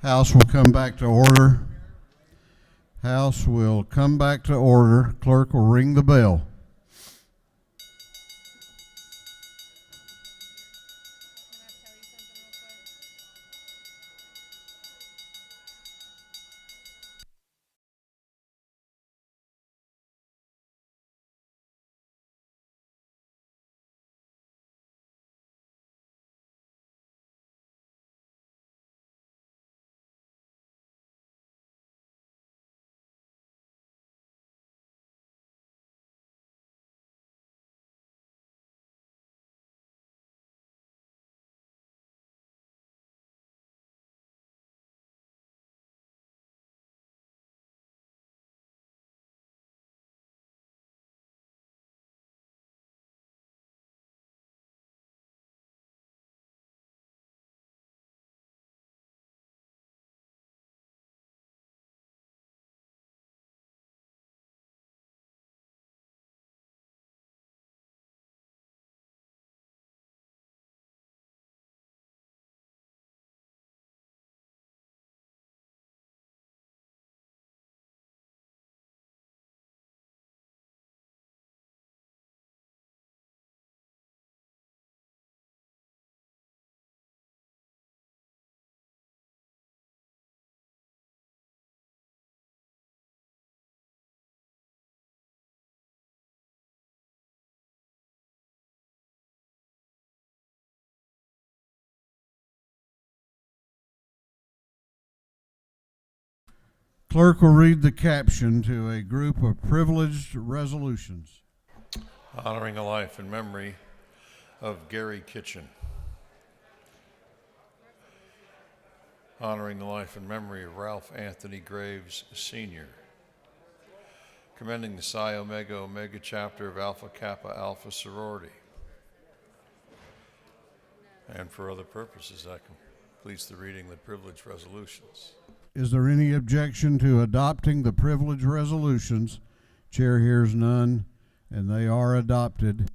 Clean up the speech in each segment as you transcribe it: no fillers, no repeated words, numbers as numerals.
House will come back to order. House will come back to order. Clerk will ring the bell. Clerk will read the caption to a group of privileged resolutions. Honoring a life and memory of Gary Kitchen. Honoring the life and memory of Ralph Anthony Graves, Sr. Commending the Psi Omega Omega chapter of Alpha Kappa Alpha sorority. And for other purposes, that completes the reading of the privileged resolutions. Is there any objection to adopting the privileged resolutions? Chair hears none, and they are adopted.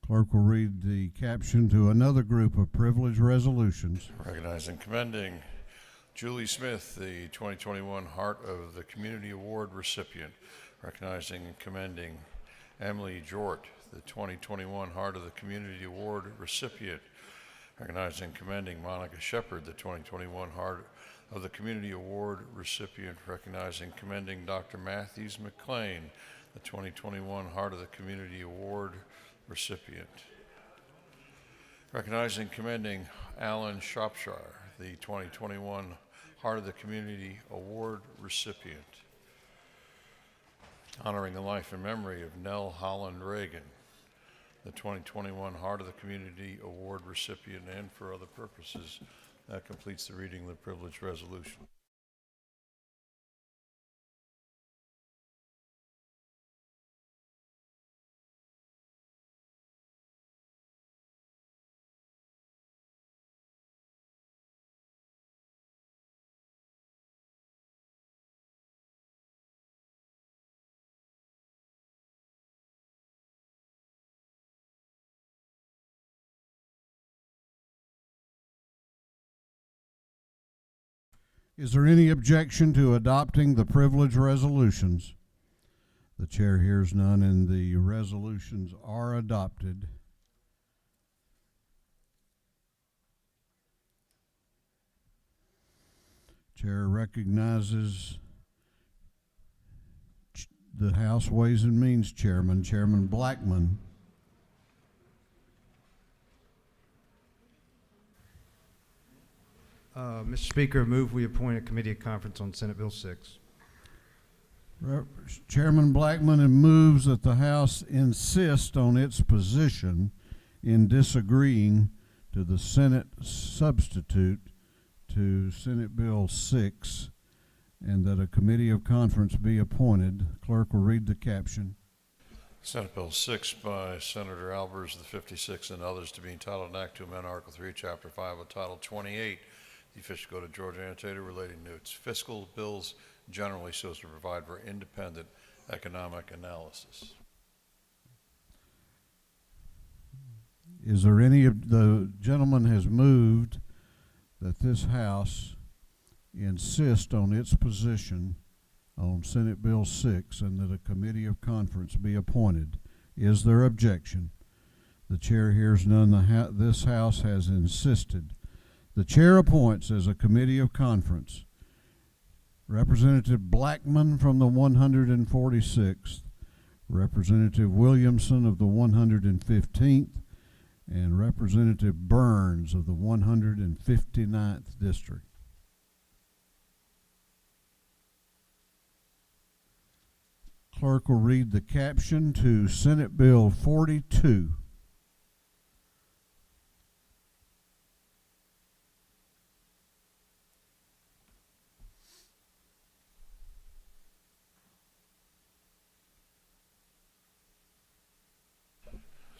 Clerk will read the caption to another group of privileged resolutions. Recognizing and commending Julie Smith, the 2021 Heart of the Community Award recipient. Recognizing and commending Emily Jort, the 2021 Heart of the Community Award recipient. Recognizing and commending Monica Shepard, the 2021 Heart of the Community Award recipient. Recognizing and commending Dr. Matthews McLean, the 2021 Heart of the Community Award recipient. Recognizing and commending Alan Shropshire, the 2021 Heart of the Community Award recipient. Honoring the life and memory of Nell Holland Reagan, the 2021 Heart of the Community Award recipient, and for other purposes. That completes the reading of the privileged resolution. Is there any objection to adopting the privileged resolutions? The chair hears none, and the resolutions are adopted. Chair recognizes the House Ways and Means Chairman, Chairman Blackman. Mr. Speaker, I move we appoint a committee of conference on Senate Bill 6. Chairman Blackman moves that the House insist on its position in disagreeing to the Senate substitute to Senate Bill 6, and that a committee of conference be appointed. Clerk will read the caption. Senate Bill 6 by Senator Albers, the 56th, and others to be entitled an act to amend Article 3, Chapter 5 of Title 28, the official code of Georgia annotated relating to its fiscal bills generally so as to provide for independent economic analysis. Is there any of the gentleman has moved that this House insist on its position on Senate Bill 6 and that a committee of conference be appointed? Is there objection? The chair hears none. This House has insisted. The chair appoints as a committee of conference Representative Blackman from the 146th, Representative Williamson of the 115th, and Representative Burns of the 159th District. Clerk will read the caption to Senate Bill 42.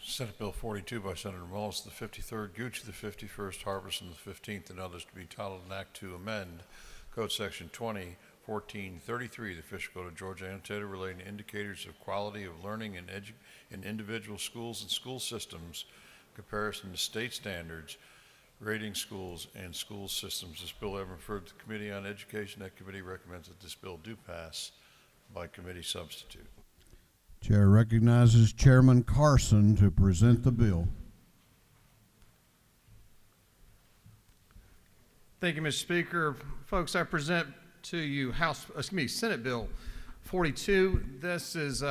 Senate Bill 42 by Senator Mullis, the 53rd, Gooch, the 51st, Harbison, the 15th, and others to be titled an act to amend Code Section 20:1433, the official code of Georgia annotated relating to indicators of quality of learning in individual schools and school systems, comparison to state standards, rating schools and school systems. This bill having referred to the Committee on Education, that committee recommends that this bill do pass by committee substitute. Chair recognizes Chairman Carson to present the bill. Thank you, Mr. Speaker. Folks, I present to you Senate Bill 42. This is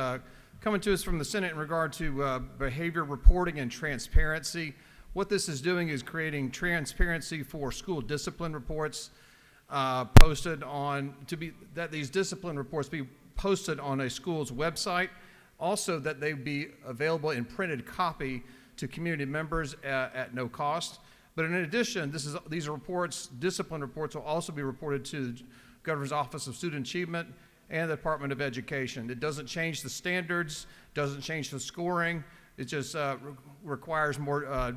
coming to us from the Senate in regard to behavior reporting and transparency. What this is doing is creating transparency for school discipline reports posted on, that these discipline reports be posted on a school's website. Also, that they be available in printed copy to community members at no cost. But in addition, these reports, discipline reports, will also be reported to the Governor's Office of Student Achievement and the Department of Education. It doesn't change the standards, doesn't change the scoring. It just requires more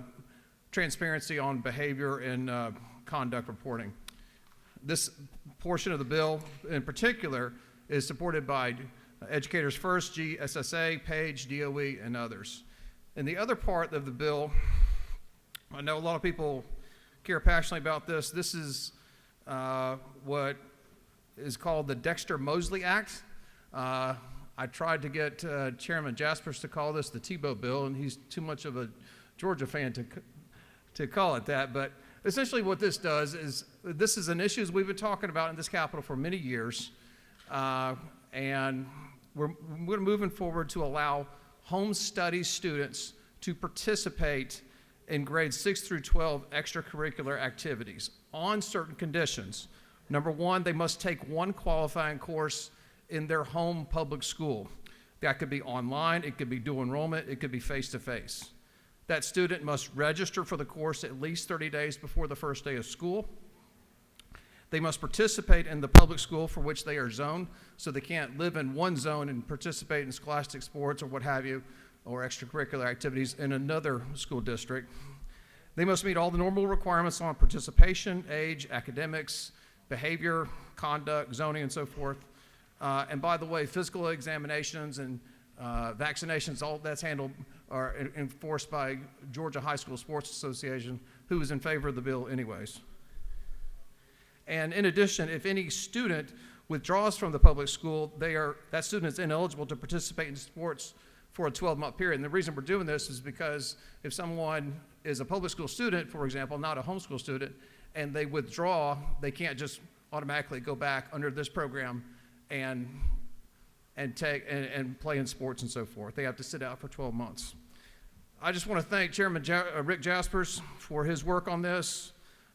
transparency on behavior and conduct reporting. This portion of the bill in particular is supported by Educators First, GSSA, PAGE, DOE, and others. And the other part of the bill, I know a lot of people care passionately about this. This is what is called the Dexter-Mosley Act. I tried to get Chairman Jaspers to call this the Tebow bill, and he's too much of a Georgia fan to call it that. But essentially what this does is, this is an issue we've been talking about in this Capitol for many years. And we're moving forward to allow home study students to participate in grades 6 through 12 extracurricular activities on certain conditions. Number one, they must take one qualifying course in their home public school. That could be online, it could be dual enrollment, it could be face-to-face. That student must register for the course at least 30 days before the first day of school. They must participate in the public school for which they are zoned, so they can't live in one zone and participate in scholastic sports or what have you, or extracurricular activities in another school district. They must meet all the normal requirements on participation, age, academics, behavior, conduct, zoning, and so forth. And by the way, physical examinations and vaccinations, all that's handled are enforced by Georgia High School Sports Association, who is in favor of the bill anyways. And in addition, if any student withdraws from the public school, that student is ineligible to participate in sports for a 12-month period. And the reason we're doing this is because if someone is a public school student, for example, not a homeschool student, and they withdraw, they can't just automatically go back under this program and and play in sports and so forth. They have to sit out for 12 months. I just want to thank Chairman Rick Jaspers for his work on this.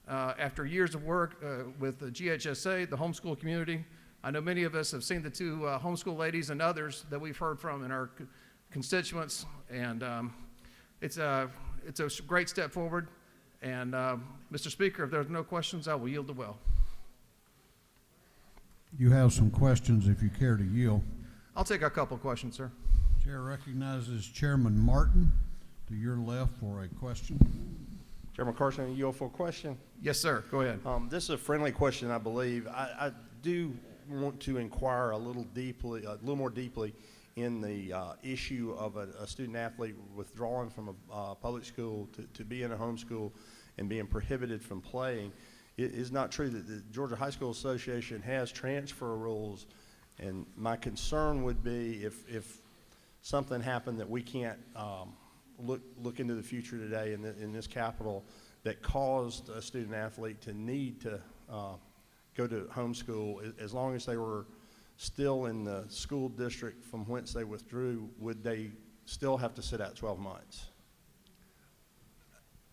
After years of work with the GHSA, the homeschool community, I know many of us have seen the two homeschool ladies and others that we've heard from in our constituents, and it's a great step forward. And Mr. Speaker, if there's no questions, I will yield the well. You have some questions if you care to yield. I'll take a couple questions, sir. Chair recognizes Chairman Martin to your left for a question. Chairman Carson, you for a question? Yes, sir. Go ahead. This is a friendly question, I believe. I do want to inquire a little more deeply in the issue of a student athlete withdrawing from a public school to be in a homeschool and being prohibited from playing. It is not true that the Georgia High School Association has transfer rules, and my concern would be if something happened that we can't look into the future today in this capital that caused a student athlete to need to go to homeschool, as long as they were still in the school district from whence they withdrew, would they still have to sit out 12 months?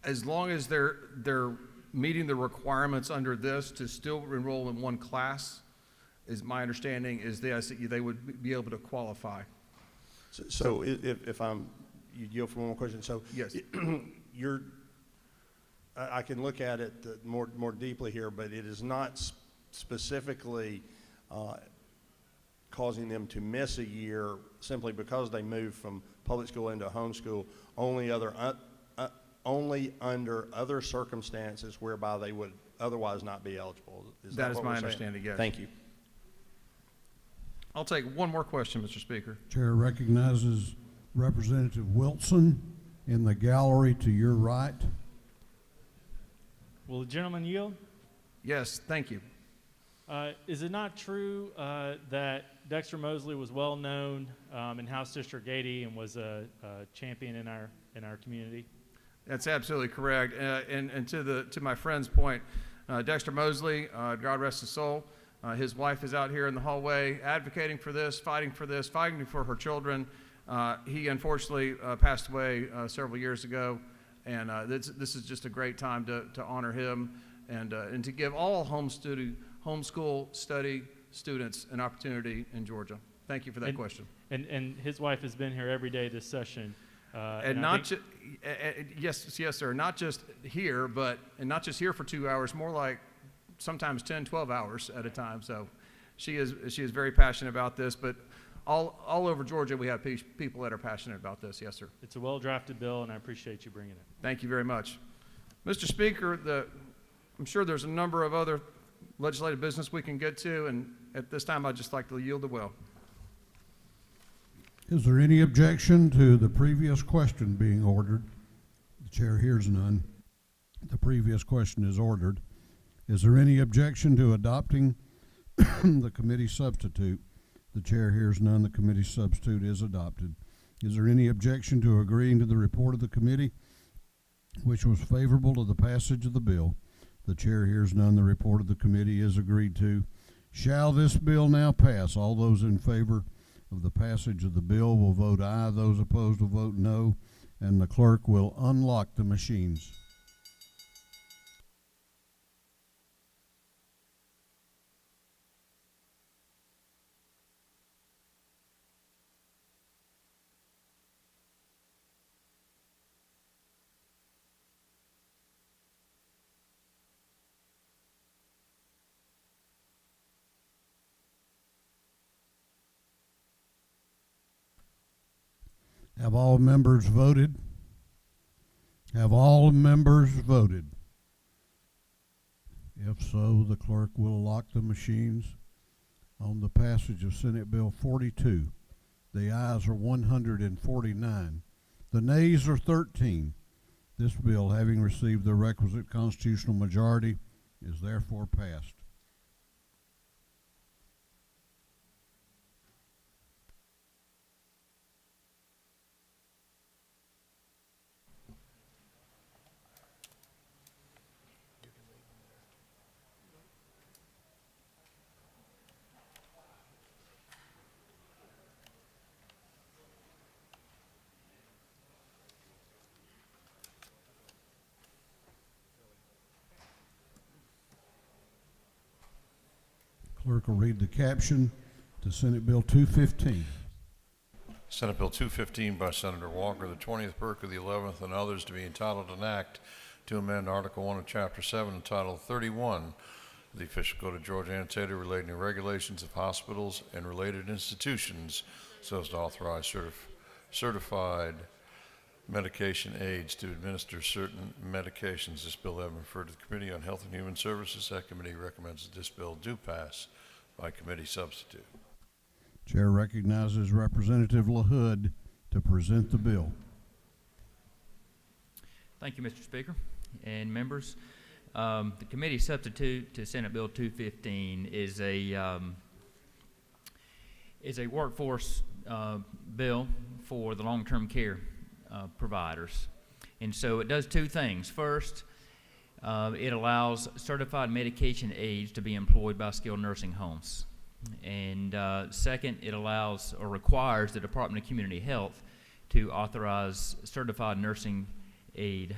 As long as they're meeting the requirements under this to still enroll in one class, is my understanding is they would be able to qualify. So if you yield for one more question. So yes, I can look at it more deeply here, but it is not specifically causing them to miss a year simply because they moved from public school into homeschool. Only under other circumstances whereby they would otherwise not be eligible. That is what my we're saying? understanding, yes. Thank you. I'll take one more question, Mr. Speaker. Chair recognizes Representative Wilson in the gallery to your right. Will the gentleman yield? Yes, thank you. Is it not true that Dexter Mosley was well known in House District 80 and was a champion in our community? That's absolutely correct. And to my friend's point, Dexter Mosley, God rest his soul, his wife is out here in the hallway advocating for this, fighting for her children. He unfortunately passed away several years ago, and this is just a great time to honor him and to give all homeschool study students an opportunity in Georgia. Thank you for that question. And his wife has been here every day this session. And not yes, sir. Not just here, and not just here for 2 hours. More like sometimes 10, 12 hours at a time. So, she is very passionate about this. But all over Georgia, we have people that are passionate about this. Yes, sir. It's a well-drafted bill, and I appreciate you bringing it. Thank you very much, Mr. Speaker. I'm sure there's a number of other legislative business we can get to, and at this time, I'd just like to yield the will. Is there any objection to the previous question being ordered? The chair hears none. The previous question is ordered. Is there any objection to adopting the committee substitute? The chair hears none. The committee substitute is adopted. Is there any objection to agreeing to the report of the committee, which was favorable to the passage of the bill? The chair hears none. The report of the committee is agreed to. Shall this bill now pass? All those in favor of the passage of the bill will vote aye. Those opposed will vote no, and the clerk will unlock the machines. Have all members voted? Have all members voted? If so, the clerk will lock the machines on the passage of Senate Bill 42. The ayes are 149. The nays are 13. This bill, having received the requisite constitutional majority, is therefore passed. Clerk will read the caption to Senate Bill 215. Senate Bill 215 by Senator Walker, the 20th Burke of the 11th, and others to be entitled an act to amend Article 1 of Chapter 7 entitled 31 of the Official Code of Georgia Annotated relating to regulations of hospitals and related institutions so as to authorize certified medication aids to administer certain medications. This bill having referred to the Committee on Health and Human Services, that committee recommends that this bill do pass by committee substitute. Chair recognizes Representative LaHood to present the bill. Thank you, Mr. Speaker and members. The committee substitute to Senate Bill 215 is a workforce bill for the long-term care providers. And so it does two things. First, it allows certified medication aids to be employed by skilled nursing homes. And second, it allows or requires the Department of Community Health to authorize certified nursing aid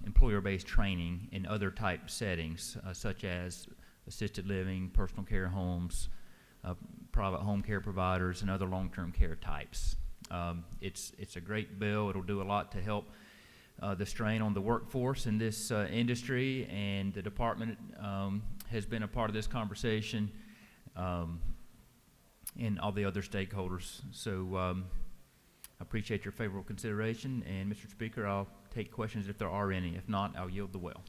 employer-based training in other type settings, such as assisted living, personal care homes, private home care providers, and other long-term care types. It's a great bill. It'll do a lot to help the strain on the workforce in this industry, and the department has been a part of this conversation, and all the other stakeholders. So I appreciate your favorable consideration, and Mr. Speaker, I'll take questions if there are any. If not, I'll yield the well.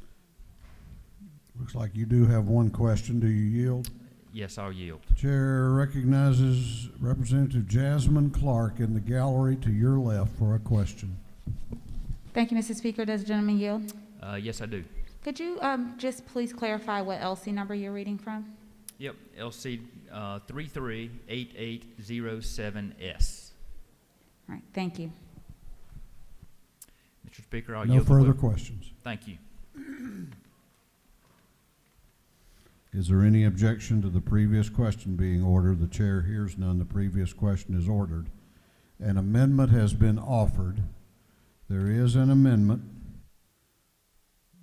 Looks like you do have one question. Do you yield? Yes, I'll yield. Chair recognizes Representative Jasmine Clark in the gallery to your left for a question. Thank you, Mr. Speaker. Does the gentleman yield? Yes, I do. Could you just please clarify what LC number you're reading from? Yep, LC 338807S. All right, thank you. Mr. Speaker, I'll No yield the further well. questions. Thank you. Is there any objection to the previous question being ordered? The chair hears none. The previous question is ordered. An amendment has been offered. There is an amendment.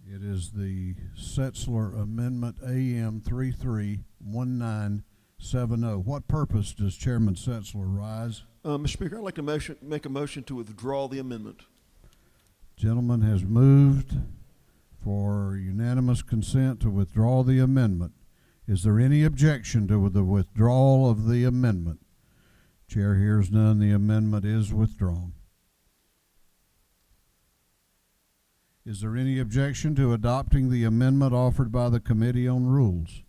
It is the Setzler Amendment AM 331970. What purpose does Chairman Setzler rise? Mr. Speaker, I'd like to make a motion to withdraw the amendment. Gentleman has moved for unanimous consent to withdraw the amendment. Is there any objection to the withdrawal of the amendment? Chair hears none. The amendment is withdrawn. Is there any objection to adopting the amendment offered by the Committee on Rules?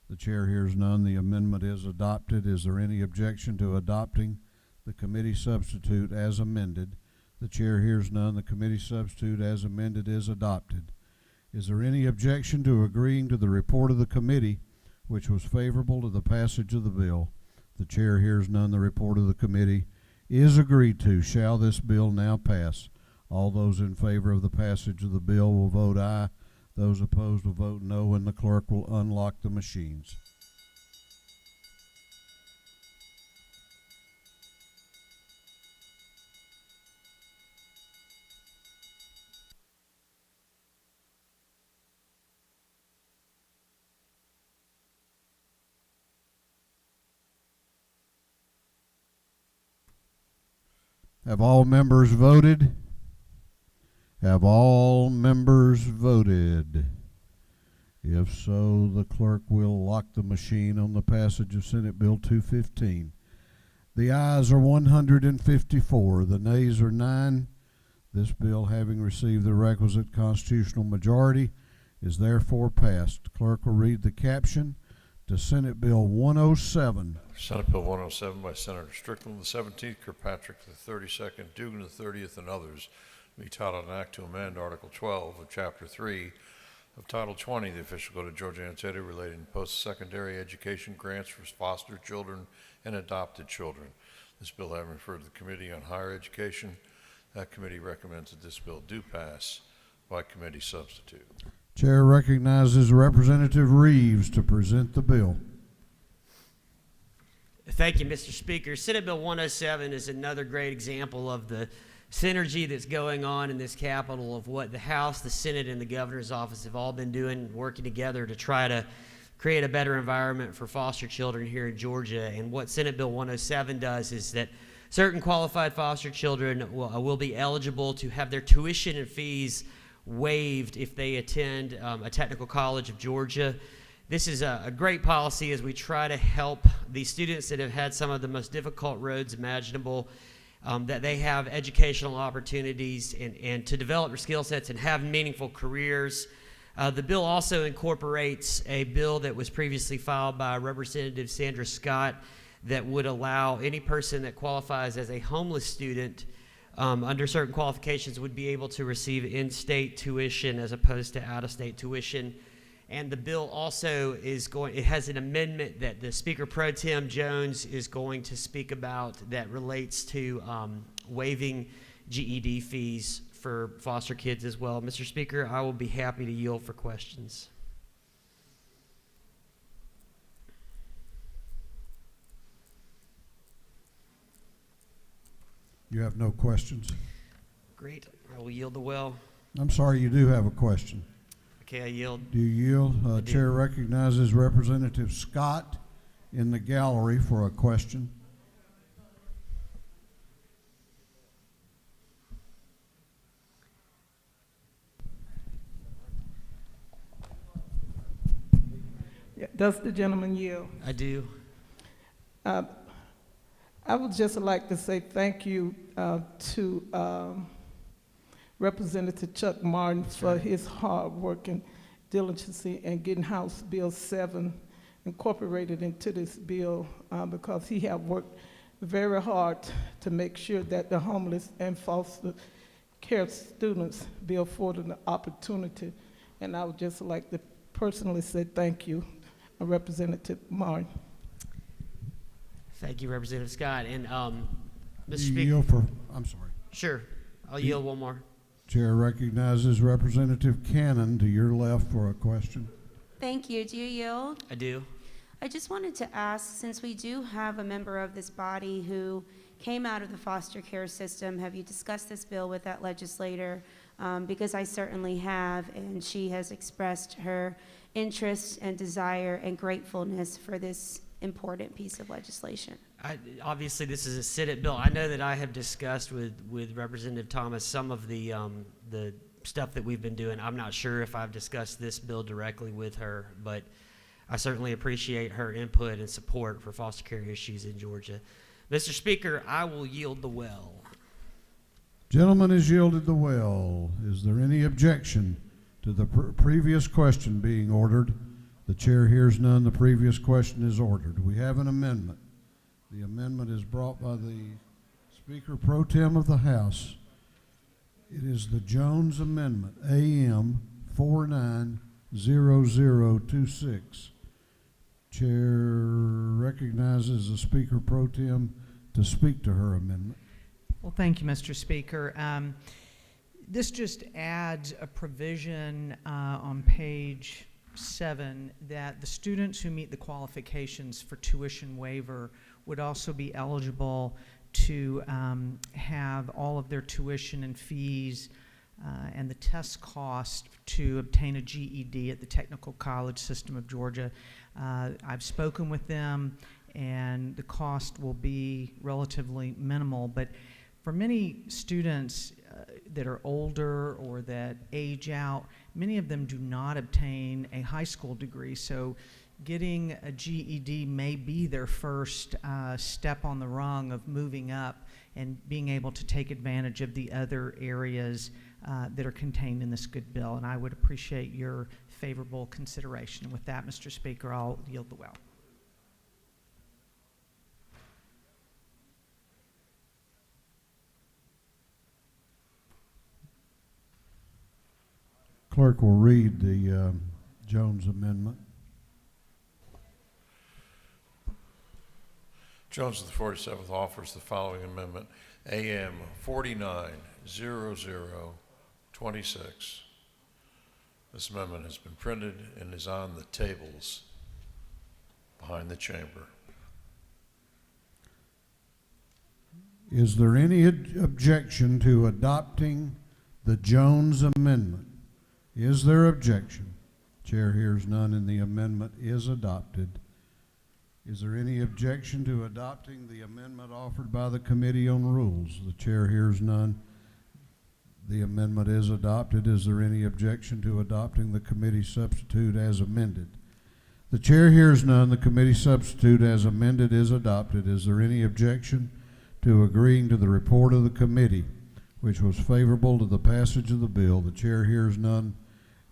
The chair hears none. The amendment is adopted. Is there any objection to adopting the committee substitute as amended? The chair hears none. The committee substitute as amended is adopted. Is there any objection to agreeing to the report of the committee, which was favorable to the passage of the bill? The chair hears none. The report of the committee is agreed to. Shall this bill now pass? All those in favor of the passage of the bill will vote aye. Those opposed will vote no, and the clerk will unlock the machines. Have all members voted? Have all members voted? If so, the clerk will lock the machine on the passage of Senate Bill 215. The ayes are 154, the nays are 9. This bill, having received the requisite constitutional majority, is therefore passed. Clerk will read the caption to Senate Bill 107. Senate Bill 107 by Senator Strickland, the 17th, Kirkpatrick, the 32nd, Dugan, the 30th, and others, be titled an act to amend Article 12 of Chapter 3 of Title 20, the Official Code of Georgia Annotated, relating to post-secondary education grants for foster children and adopted children. This bill having referred to the Committee on Higher Education, that committee recommends that this bill do pass by committee substitute. Chair recognizes Representative Reeves to present the bill. Thank you, Mr. Speaker. Senate Bill 107 is another great example of the synergy that's going on in this Capitol of what the House, the Senate, and the Governor's office have all been doing, working together to try to create a better environment for foster children here in Georgia. And what Senate Bill 107 does is that certain qualified foster children will be eligible to have their tuition and fees waived if they attend a technical college of Georgia. This is a great policy as we try to help these students that have had some of the most difficult roads imaginable, that they have educational opportunities and to develop their skill sets and have meaningful careers. The bill also incorporates a bill that was previously filed by Representative Sandra Scott that would allow any person that qualifies as a homeless student under certain qualifications would be able to receive in-state tuition as opposed to out-of-state tuition. And the bill also it has an amendment that the Speaker Pro Tem Jones is going to speak about that relates to waiving GED fees for foster kids as well. Mr. Speaker, I will be happy to yield for questions. You have no questions? Great. I will yield the well. I'm sorry, you do have a question. Okay, I yield. Do you yield? I do. Chair recognizes Representative Scott in the gallery for a question. Yeah, does the gentleman yield? I do. I would just like to say thank you to Representative Chuck Martin for his hard work and diligence in getting House Bill 7 incorporated into this bill because he have worked very hard to make sure that the homeless and foster care students be afforded an opportunity. And I would just like to personally say thank you, Representative Martin. Thank you, Representative Scott. And Mr. You Speaker. yield for, I'm sorry. Sure. I'll yield one more. Chair recognizes Representative Cannon to your left for a question. Thank you. Do you yield? I do. I just wanted to ask, since we do have a member of this body who came out of the foster care system, have you discussed this bill with that legislator? Because I certainly have, and she has expressed her interest and desire and gratefulness for this important piece of legislation. Obviously, this is a Senate bill. I know that I have discussed with Representative Thomas some of the stuff that we've been doing. I'm not sure if I've discussed this bill directly with her, but I certainly appreciate her input and support for foster care issues in Georgia. Mr. Speaker, I will yield the well. Gentleman has yielded the well. Is there any objection to the previous question being ordered? The chair hears none. The previous question is ordered. We have an amendment. The amendment is brought by the Speaker Pro Tem of the House. It is the Jones Amendment, AM 490026. Chair recognizes the Speaker Pro Tem to speak to her amendment. Well, thank you, Mr. Speaker. This just adds a provision on page 7 that the students who meet the qualifications for tuition waiver would also be eligible to have all of their tuition and fees and the test cost to obtain a GED at the Technical College System of Georgia. I've spoken with them, and the cost will be relatively minimal, but for many students that are older or that age out, many of them do not obtain a high school degree, so getting a GED may be their first step on the rung of moving up and being able to take advantage of the other areas that are contained in this good bill, and I would appreciate your favorable consideration. With that, Mr. Speaker, I'll yield the well. Clerk will read the Jones Amendment. Jones of the 47th offers the following amendment, AM 490026. This amendment has been printed and is on the tables behind the chamber. Is there any objection to adopting the Jones Amendment? Is there objection? Chair hears none, and the amendment is adopted. Is there any objection to adopting the amendment offered by the Committee on Rules? The chair hears none. The amendment is adopted. Is there any objection to adopting the committee substitute as amended? The chair hears none. The committee substitute as amended is adopted. Is there any objection to agreeing to the report of the committee, which was favorable to the passage of the bill? The chair hears none.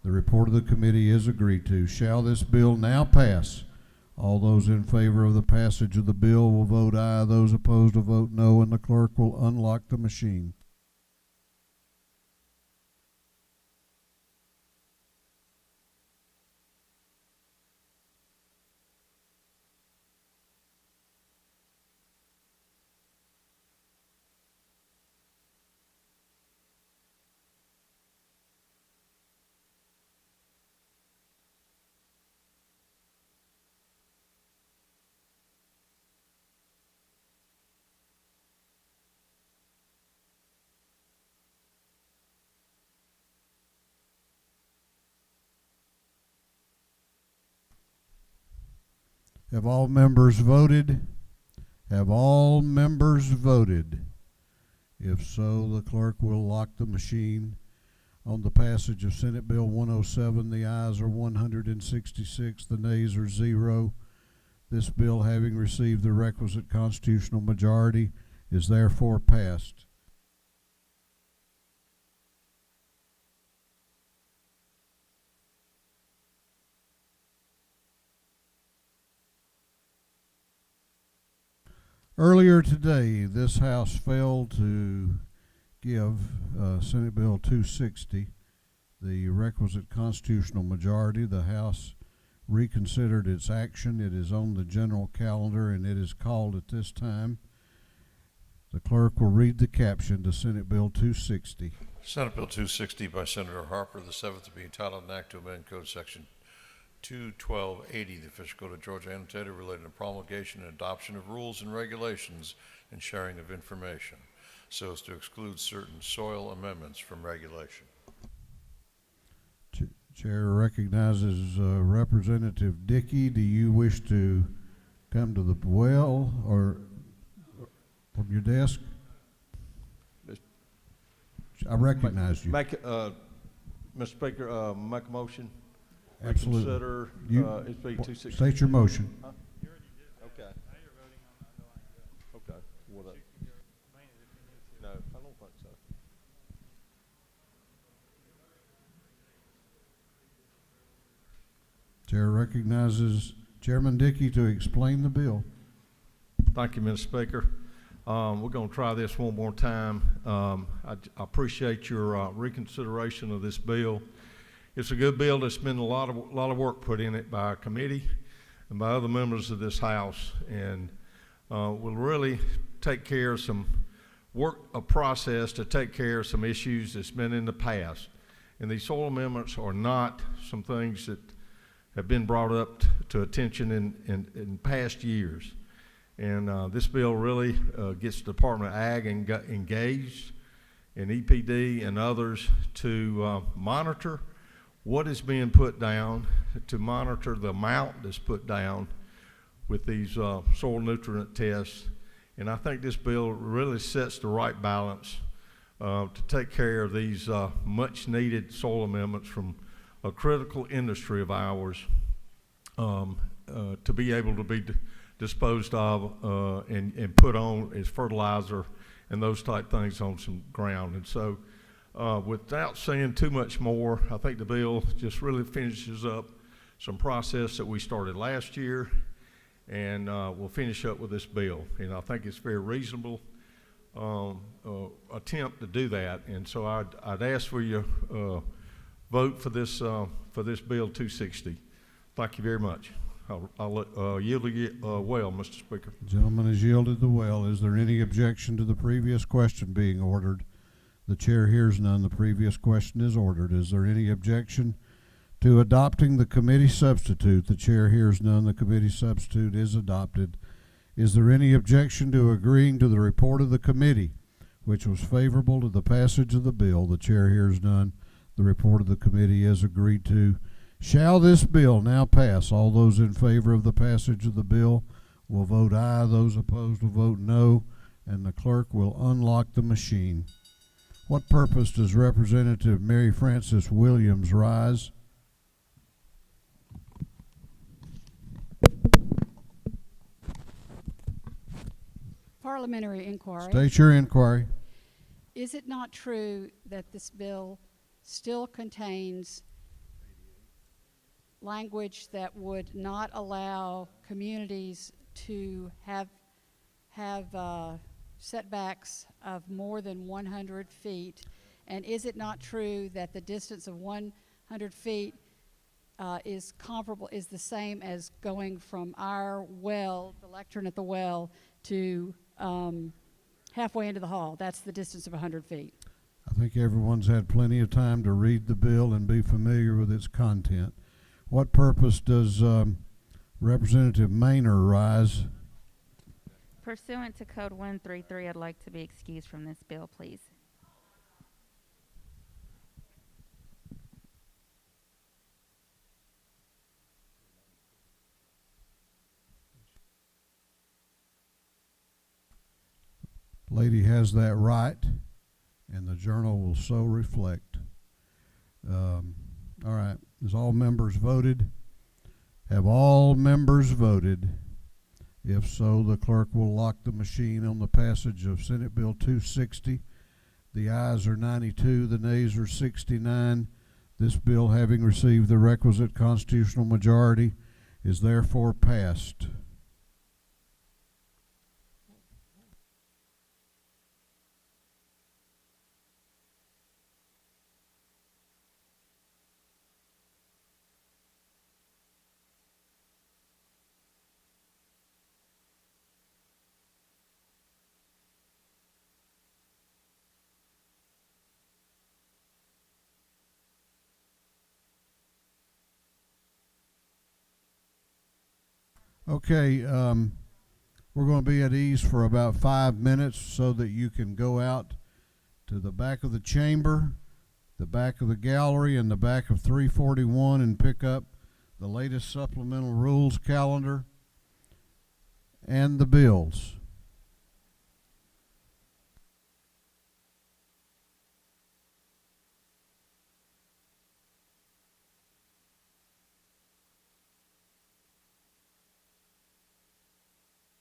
The report of the committee is agreed to. Shall this bill now pass? All those in favor of the passage of the bill will vote aye. Those opposed will vote no, and the clerk will unlock the machine. Have all members voted? Have all members voted? If so, the clerk will lock the machine. On the passage of Senate Bill 107, the ayes are 166, the nays are 0. This bill, having received the requisite constitutional majority, is therefore passed. Earlier today, this House failed to give Senate Bill 260 the requisite constitutional majority. The House reconsidered its action. It is on the general calendar, and it is called at this time. The clerk will read the caption to Senate Bill 260. Senate Bill 260 by Senator Harper, the seventh to be entitled an act to amend Code Section 21280, the official code of Georgia annotated related to promulgation and adoption of rules and regulations and sharing of information, so as to exclude certain soil amendments from regulation. Chair recognizes Representative Dickey. Do you wish to come to the well or from your desk? I recognize you. Mr. Speaker, make a motion. Absolutely. Reconsider SB 260. State your motion. Huh? Okay. Okay. What? No, I don't think so. Chair recognizes Chairman Dickey to explain the bill. Thank you, Mr. Speaker. We're going to try this one more time. I appreciate your reconsideration of this bill. It's a good bill. There's been a lot of work put in it by our committee and by other members of this House, and will really take care of some work, a process to take care of some issues that's been in the past. And these soil amendments are not some things that have been brought up to attention in past years. And this bill really gets the Department of Ag engaged, and EPD and others to monitor what is being put down, to monitor the amount that's put down with these soil nutrient tests. And I think this bill really sets the right balance to take care of these much needed soil amendments from a critical industry of ours to be able to be disposed of and put on as fertilizer and those type things on some ground. And so without saying too much more, I think the bill just really finishes up some process that we started last year, and we'll finish up with this bill. And I think it's very reasonable attempt to do that. And so I'd ask for your vote for this bill 260. Thank you very much. I'll yield the well, Mr. Speaker. The gentleman has yielded the well. Is there any objection to the previous question being ordered? The chair hears none. The previous question is ordered. Is there any objection to adopting the committee substitute? The chair hears none. The committee substitute is adopted. Is there any objection to agreeing to the report of the committee, which was favorable to the passage of the bill? The chair hears none. The report of the committee is agreed to. Shall this bill now pass? All those in favor of the passage of the bill will vote aye. Those opposed will vote no, and the clerk will unlock the machine. What purpose does Representative Mary Frances Williams rise? Parliamentary inquiry. State your inquiry. Is it not true that this bill still contains language that would not allow communities to have setbacks of more than 100 feet? And is it not true that the distance of 100 feet is comparable, is the same as going from our well, the lectern at the well, to halfway into the hall? That's the distance of 100 feet. I think everyone's had plenty of time to read the bill and be familiar with its content. What purpose does Representative Maynor rise? Pursuant to Code 133, I'd like to be excused from this bill, please. Lady has that right, and the journal will so reflect. All right, has all members voted? Have all members voted? If so, the clerk will lock the machine on the passage of Senate Bill 260. The ayes are 92, the nays are 69. This bill, having received the requisite constitutional majority, is therefore passed. Okay, we're going to be at ease for about 5 minutes so that you can go out to the back of the chamber, the back of the gallery, and the back of 341 and pick up the latest supplemental rules calendar and the bills.